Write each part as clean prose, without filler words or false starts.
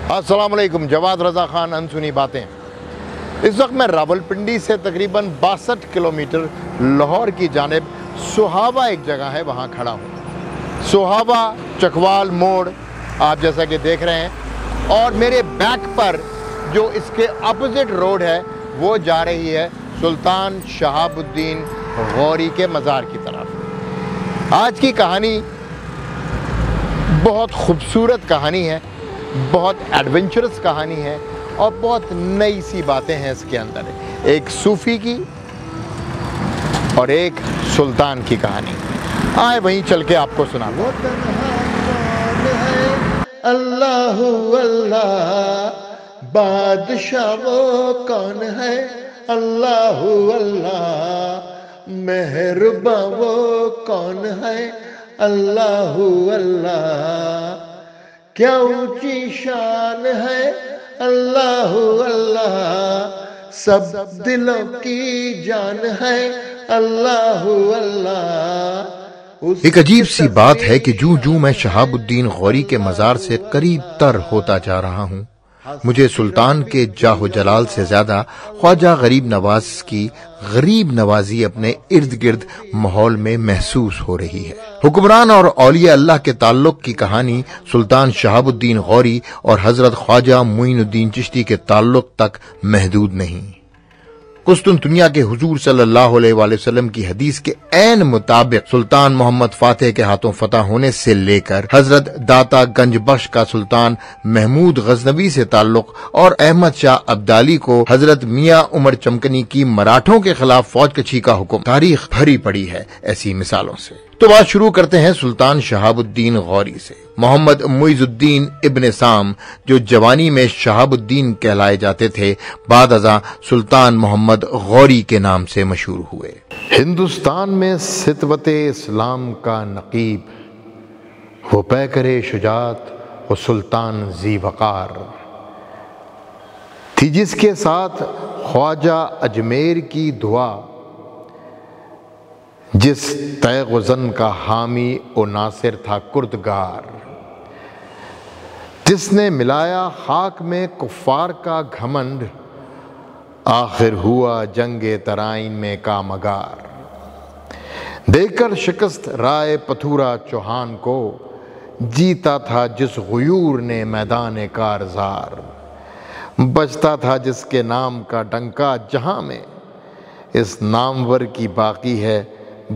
السلام علیکم، جواد رضا خان، انسنی باتیں۔ اس وقت میں راولپنڈی سے تقریباً 62 کلومیٹر لاہور کی جانب سہاوا ایک جگہ ہے، وہاں کھڑا ہوں۔ سہاوا چکوال موڑ آپ جیسا کہ دیکھ رہے ہیں، اور میرے بیک پر جو اس کے اپوزٹ روڈ ہے وہ جا رہی ہے سلطان شہاب الدین غوری کے مزار کی طرف۔ آج کی کہانی بہت خوبصورت کہانی ہے، بہت ایڈونچرس کہانی ہے، اور بہت نئی سی باتیں ہیں اس کے اندر، ایک صوفی کی اور ایک سلطان کی کہانی۔ آئے وہیں چل کے آپ کو سنا دوں۔ اللہ اللہ بادشاہ وہ کون ہے، اللہ اللہ مہرباں وہ کون ہے، اللہ اللہ کیا اونچی شان ہے، اللہ اللہ سب دلوں کی جان ہے، اللہ اللہ۔ ایک عجیب سی بات ہے کہ جوں میں شہاب الدین غوری کے مزار سے قریب تر ہوتا جا رہا ہوں، مجھے سلطان کے جاہ و جلال سے زیادہ خواجہ غریب نواز کی غریب نوازی اپنے ارد گرد ماحول میں محسوس ہو رہی ہے۔ حکمران اور اولیاء اللہ کے تعلق کی کہانی سلطان شہاب الدین غوری اور حضرت خواجہ معین الدین چشتی کے تعلق تک محدود نہیں۔ قسطنطنیہ کے حضور صلی اللہ علیہ وآلہ وسلم کی حدیث کے عین مطابق سلطان محمد فاتح کے ہاتھوں فتح ہونے سے لے کر حضرت داتا گنج بخش کا سلطان محمود غزنوی سے تعلق، اور احمد شاہ ابدالی کو حضرت میاں عمر چمکنی کی مراٹھوں کے خلاف فوج کشی کا حکم، تاریخ بھری پڑی ہے ایسی مثالوں سے۔ تو بات شروع کرتے ہیں سلطان شہاب الدین غوری سے۔ محمد معیز الدین ابن سام، جو جوانی میں شہاب الدین کہلائے جاتے تھے، بعد ازاں سلطان محمد غوری کے نام سے مشہور ہوئے۔ ہندوستان میں ستوت اسلام کا نقیب، وہ پیکر شجاعت، وہ سلطان ذی وقار تھی، جس کے ساتھ خواجہ اجمیر کی دعا، جس تیغ و زن کا حامی و ناصر تھا کردگار، جس نے ملایا خاک میں کفار کا گھمنڈ، آخر ہوا جنگ ترائن میں کامگار، دے کر شکست رائے پتھورا چوہان کو، جیتا تھا جس غیور نے میدان کارزار، بجتا تھا جس کے نام کا ڈنکا جہاں میں، اس نامور کی باقی ہے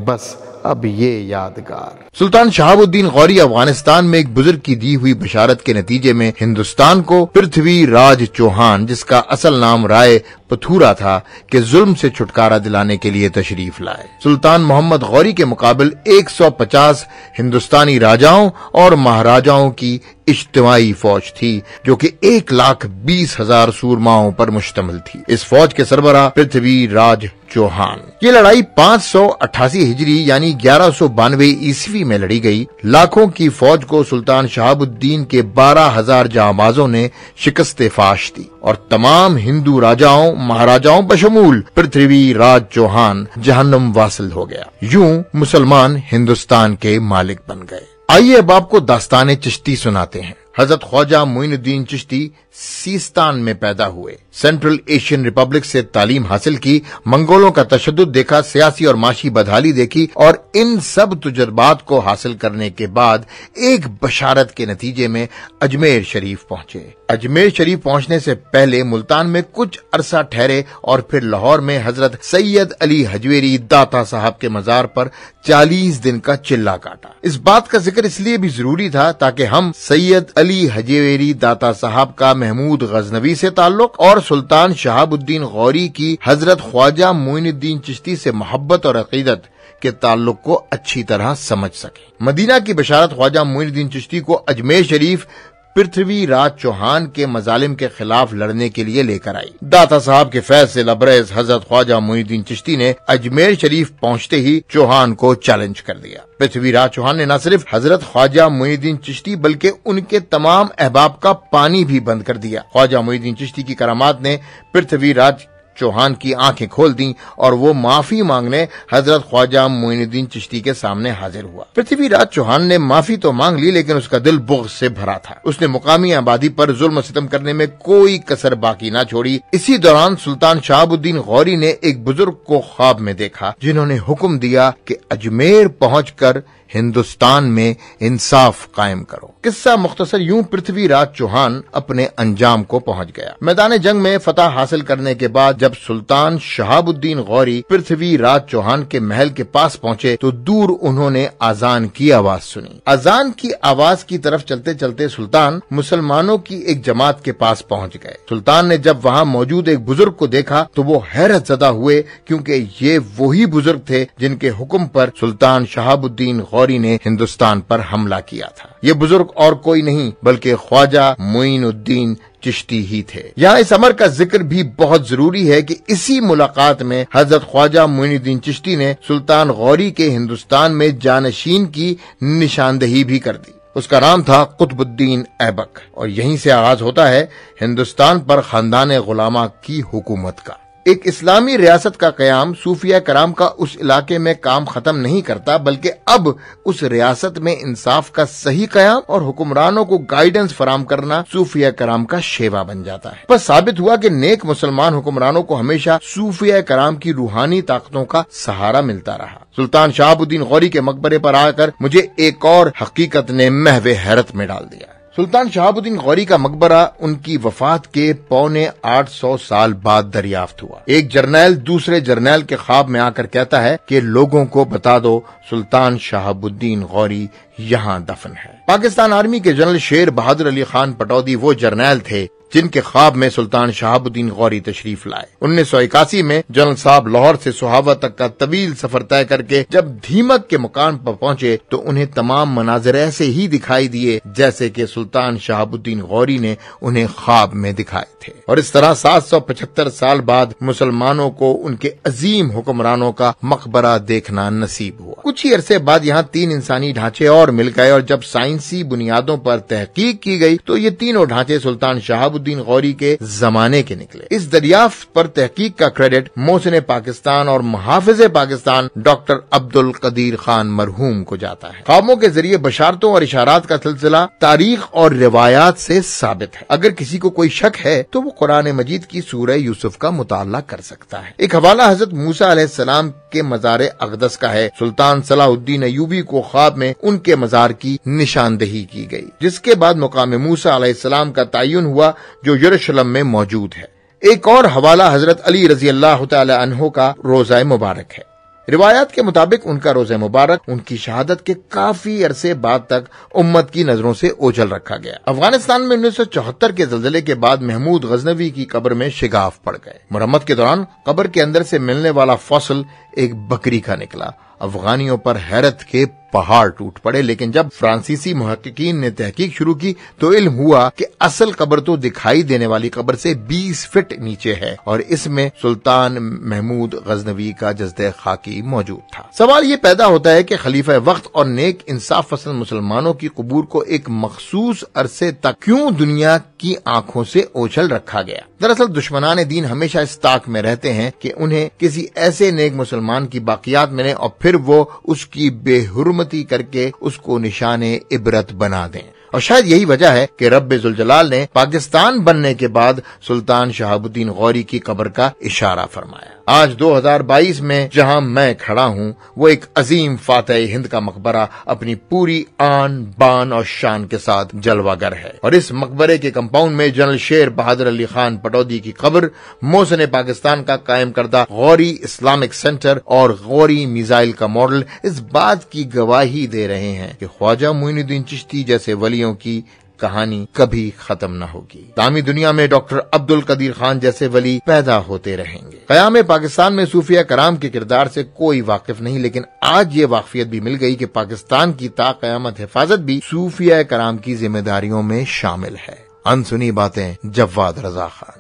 بس اب یہ یادگار۔ سلطان شہاب الدین غوری افغانستان میں ایک بزرگ کی دی ہوئی بشارت کے نتیجے میں ہندوستان کو پرتھوی راج چوہان، جس کا اصل نام رائے پتھورا تھا، کے ظلم سے چھٹکارا دلانے کے لیے تشریف لائے۔ سلطان محمد غوری کے مقابل 150 ہندوستانی راجاؤں اور مہاراجاؤں کی اجتماعی فوج تھی، جو کہ 1,20,000 سورماؤں پر مشتمل تھی۔ اس فوج کے سربراہ پرتھوی راج چوہان۔ یہ لڑائی 588 ہجری یعنی 1192 عیسوی میں لڑی گئی۔ لاکھوں کی فوج کو سلطان شہاب الدین کے 12,000 جانبازوں نے شکست فاش دی، اور تمام ہندو راجاؤں مہاراجاؤں بشمول پرتھوی راج چوہان جہنم واصل ہو گیا۔ یوں مسلمان ہندوستان کے مالک بن گئے۔ آئیے اب آپ کو داستان چشتی سناتے ہیں۔ حضرت خواجہ معین الدین چشتی سیستان میں پیدا ہوئے، سینٹرل ایشین ریپبلک سے تعلیم حاصل کی، منگولوں کا تشدد دیکھا، سیاسی اور معاشی بدحالی دیکھی، اور ان سب تجربات کو حاصل کرنے کے بعد ایک بشارت کے نتیجے میں اجمیر شریف پہنچے۔ اجمیر شریف پہنچنے سے پہلے ملتان میں کچھ عرصہ ٹھہرے، اور پھر لاہور میں حضرت سید علی حجویری داتا صاحب کے مزار پر 40 دن کا چلہ کاٹا۔ اس بات کا ذکر اس لیے بھی ضروری تھا تاکہ ہم سید علی حجویری داتا صاحب کا محمود غزنوی سے تعلق اور سلطان شہاب الدین غوری کی حضرت خواجہ معین الدین چشتی سے محبت اور عقیدت کے تعلق کو اچھی طرح سمجھ سکیں۔ مدینہ کی بشارت خواجہ معین الدین چشتی کو اجمیر شریف پرتھوی راج چوہان کے مظالم کے خلاف لڑنے کے لیے لے کر آئی۔ داتا صاحب کے فیض سے لبریز حضرت خواجہ معین الدین چشتی نے اجمیر شریف پہنچتے ہی چوہان کو چیلنج کر دیا۔ پرتھوی راج چوہان نے نہ صرف حضرت خواجہ معین الدین چشتی بلکہ ان کے تمام احباب کا پانی بھی بند کر دیا۔ خواجہ معین الدین چشتی کی کرامات نے پرتھوی راج چوہان کی آنکھیں کھول دیں اور وہ معافی مانگنے حضرت خواجہ معین الدین چشتی کے سامنے حاضر ہوا۔ پرتھوی راج چوہان نے معافی تو مانگ لی لیکن اس کا دل بغض سے بھرا تھا۔ اس نے مقامی آبادی پر ظلم و ستم کرنے میں کوئی کسر باقی نہ چھوڑی۔ اسی دوران سلطان شہاب الدین غوری نے ایک بزرگ کو خواب میں دیکھا جنہوں نے حکم دیا کہ اجمیر پہنچ کر ہندوستان میں انصاف قائم کرو۔ قصہ مختصر یوں پرتھوی راج چوہان اپنے انجام کو پہنچ گیا۔ میدان جنگ میں فتح حاصل کرنے کے بعد جب سلطان شہاب الدین غوری پرتھوی راج چوہان کے محل کے پاس پہنچے تو دور انہوں نے اذان کی آواز سنی۔ اذان کی آواز کی طرف چلتے چلتے سلطان مسلمانوں کی ایک جماعت کے پاس پہنچ گئے۔ سلطان نے جب وہاں موجود ایک بزرگ کو دیکھا تو وہ حیرت زدہ ہوئے کیونکہ یہ وہی بزرگ تھے جن کے حکم پر سلطان شہاب الدین غوری نے ہندوستان پر حملہ کیا تھا۔ یہ بزرگ اور کوئی نہیں بلکہ خواجہ معین الدین چشتی ہی تھے۔ یہاں اس امر کا ذکر بھی بہت ضروری ہے کہ اسی ملاقات میں حضرت خواجہ معین الدین چشتی نے سلطان غوری کے ہندوستان میں جانشین کی نشاندہی بھی کر دی۔ اس کا نام تھا قطب الدین ایبک اور یہیں سے آغاز ہوتا ہے ہندوستان پر خاندان غلامہ کی حکومت کا۔ ایک اسلامی ریاست کا قیام صوفیہ کرام کا اس علاقے میں کام ختم نہیں کرتا بلکہ اب اس ریاست میں انصاف کا صحیح قیام اور حکمرانوں کو گائیڈنس فراہم کرنا صوفیہ کرام کا شیوا بن جاتا ہے۔ بس ثابت ہوا کہ نیک مسلمان حکمرانوں کو ہمیشہ صوفیہ کرام کی روحانی طاقتوں کا سہارا ملتا رہا۔ سلطان شہاب الدین غوری کے مقبرے پر آ کر مجھے ایک اور حقیقت نے محو حیرت میں ڈال دیا۔ سلطان شہاب الدین غوری کا مقبرہ ان کی وفات کے 850 سال بعد دریافت ہوا۔ ایک جرنیل دوسرے جرنیل کے خواب میں آ کر کہتا ہے کہ لوگوں کو بتا دو سلطان شہاب الدین غوری یہاں دفن ہے۔ پاکستان آرمی کے جنرل شیر بہادر علی خان پٹودی وہ جرنیل تھے جن کے خواب میں سلطان شہاب الدین غوری تشریف لائے۔ 1981 میں جنرل صاحب لاہور سے سہاوا تک کا طویل سفر طے کر کے جب دھیمک کے مقام پر پہنچے تو انہیں تمام مناظر ایسے ہی دکھائی دیے جیسے کہ سلطان شہاب الدین غوری نے انہیں خواب میں دکھائے تھے، اور اس طرح 775 سال بعد مسلمانوں کو ان کے عظیم حکمرانوں کا مقبرہ دیکھنا نصیب ہوا۔ کچھ ہی عرصے بعد یہاں 3 انسانی ڈھانچے اور مل گئے اور جب سائنسی بنیادوں پر تحقیق کی گئی تو یہ تینوں ڈھانچے سلطان شہاب الدین غوری کے زمانے کے نکلے۔ اس دریافت پر تحقیق کا کریڈٹ محسن پاکستان اور محافظ پاکستان ڈاکٹر عبد القدیر خان مرحوم کو جاتا ہے۔ خوابوں کے ذریعے بشارتوں اور اشارات کا سلسلہ تاریخ اور روایات سے ثابت ہے۔ اگر کسی کو کوئی شک ہے تو وہ قرآن مجید کی سورہ یوسف کا مطالعہ کر سکتا ہے۔ ایک حوالہ حضرت موسیٰ علیہ السلام کے مزار اقدس کا ہے۔ سلطان صلاح الدین ایوبی کو خواب میں ان کے مزار کی نشاندہی کی گئی، جس کے بعد مقام موسیٰ علیہ السلام کا تعین ہوا جو یروشلم میں موجود ہے۔ ایک اور حوالہ حضرت علی رضی اللہ تعالی عنہ کا روضہ مبارک ہے۔ روایات کے مطابق ان کا روضہ مبارک ان کی شہادت کے کافی عرصے بعد تک امت کی نظروں سے اوجھل رکھا گیا۔ افغانستان میں 1974 کے زلزلے کے بعد محمود غزنوی کی قبر میں شگاف پڑ گئے۔ مرمت کے دوران قبر کے اندر سے ملنے والا فصل ایک بکری کا نکلا۔ افغانیوں پر حیرت کے پہاڑ ٹوٹ پڑے، لیکن جب فرانسیسی محققین نے تحقیق شروع کی تو علم ہوا کہ اصل قبر تو دکھائی دینے والی قبر سے 20 فٹ نیچے ہے اور اس میں سلطان محمود غزنوی کا جسد خاکی موجود تھا۔ سوال یہ پیدا ہوتا ہے کہ خلیفہ وقت اور نیک انصاف پسند مسلمانوں کی قبور کو ایک مخصوص عرصے تک کیوں دنیا کی آنکھوں سے اوجھل رکھا گیا؟ دراصل دشمنان دین ہمیشہ اس طاق میں رہتے ہیں کہ انہیں کسی ایسے نیک مسلمان کی باقیات ملیں اور پھر وہ اس کی بے حرمتی کر کے اس کو نشان عبرت بنا دیں، اور شاید یہی وجہ ہے کہ رب ذوالجلال نے پاکستان بننے کے بعد سلطان شہاب الدین غوری کی قبر کا اشارہ فرمایا۔ آج 2022 میں جہاں میں کھڑا ہوں وہ ایک عظیم فاتح ہند کا مقبرہ اپنی پوری آن بان اور شان کے ساتھ جلوہ گر ہے، اور اس مقبرے کے کمپاؤنڈ میں جنرل شیر بہادر علی خان پٹودی کی قبر، محسن پاکستان کا قائم کردہ غوری اسلامک سینٹر اور غوری میزائل کا ماڈل اس بات کی گواہی دے رہے ہیں کہ خواجہ معین الدین چشتی جیسے ولیوں کی کہانی کبھی ختم نہ ہوگی۔ اسلامی دنیا میں ڈاکٹر عبد القدیر خان جیسے ولی پیدا ہوتے رہیں گے۔ قیام پاکستان میں صوفیہ کرام کے کردار سے کوئی واقف نہیں، لیکن آج یہ واقفیت بھی مل گئی کہ پاکستان کی تا قیامت حفاظت بھی صوفیہ کرام کی ذمہ داریوں میں شامل ہے۔ انسنی باتیں، جواد رضا خان۔